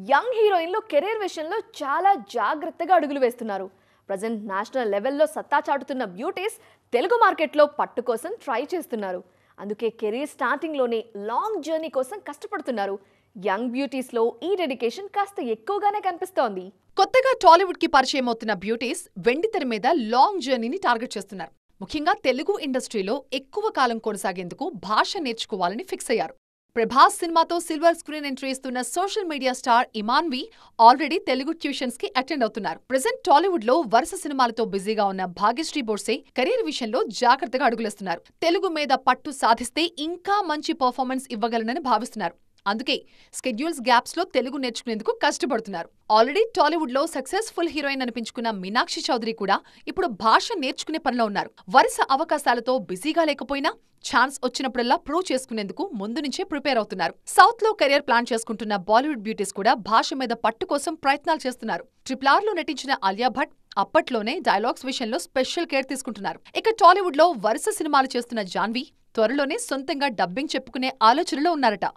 Young హీరోయిన్లు career విషయంలో చాలా జాగ్రత్తగా అడుగులు వేస్తున్నారు. ప్రజెంట్ నేషనల్ లెవెల్లో సత్తా చాటుతున్న బ్యూటీస్ తెలుగు మార్కెట్లో పట్టు కోసం ట్రై చేస్తున్నారు. అందుకే కెరీర్ స్టార్టింగ్లోనే లాంగ్ జర్నీ కోసం కష్టపడుతున్నారు. యంగ్ బ్యూటీస్లో ఈ డెడికేషన్ కాస్త ఎక్కువగానే కనిపిస్తోంది. కొత్తగా టాలీవుడ్ కి పరిచయం అవుతున్న బ్యూటీస్ వెండితెర మీద లాంగ్ జర్నీని టార్గెట్ చేస్తున్నారు. ముఖ్యంగా తెలుగు ఇండస్ట్రీలో ఎక్కువ కాలం కొనసాగేందుకు భాష నేర్చుకోవాలని ఫిక్స్ అయ్యారు. ప్రభాస్ సినిమాతో సిల్వర్ స్క్రీన్ ఎంట్రీ ఇస్తున్న social media star Imanvi already Telugu tuitions కి అటెండ్ అవుతున్నారు. ప్రెజెంట్ టాలీవుడ్ లో వరుస సినిమాలతో బిజీగా ఉన్న భాగ్యశ్రీ బోర్సే కెరీర్ విషయంలో జాగ్రత్తగా అడుగులేస్తున్నారు. తెలుగు మీద పట్టు సాధిస్తే ఇంకా మంచి పర్ఫార్మెన్స్ ఇవ్వగలనని భావిస్తున్నారు. అందుకే స్కెడ్యూల్స్ గ్యాప్స్ లో తెలుగు నేర్చుకునేందుకు కష్టపడుతున్నారు. ఆల్రెడీ టాలీవుడ్ లో సక్సెస్ఫుల్ హీరోయిన్ అనిపించుకున్న మీనాక్షి చౌదరి కూడా ఇప్పుడు భాష నేర్చుకునే పనిలో ఉన్నారు. వరుస అవకాశాలతో బిజీగా లేకపోయినా ఛాన్స్ వచ్చినప్పుడల్లా ప్రూవ్ చేసుకునేందుకు ముందు నుంచే ప్రిపేర్ అవుతున్నారు. సౌత్ లో కెరీర్ ప్లాన్ చేసుకుంటున్న బాలీవుడ్ బ్యూటీస్ కూడా భాష మీద పట్టు కోసం ప్రయత్నాలు చేస్తున్నారు. RRR లో నటించిన ఆలియా భట్ అప్పట్లోనే డైలాగ్స్ విషయంలో స్పెషల్ కేర్ తీసుకుంటున్నారు. ఇక టాలీవుడ్ లో వరుస సినిమాలు చేస్తున్న జాన్వీ త్వరలోనే సొంతంగా డబ్బింగ్ చెప్పుకునే ఆలోచనలో ఉన్నారట.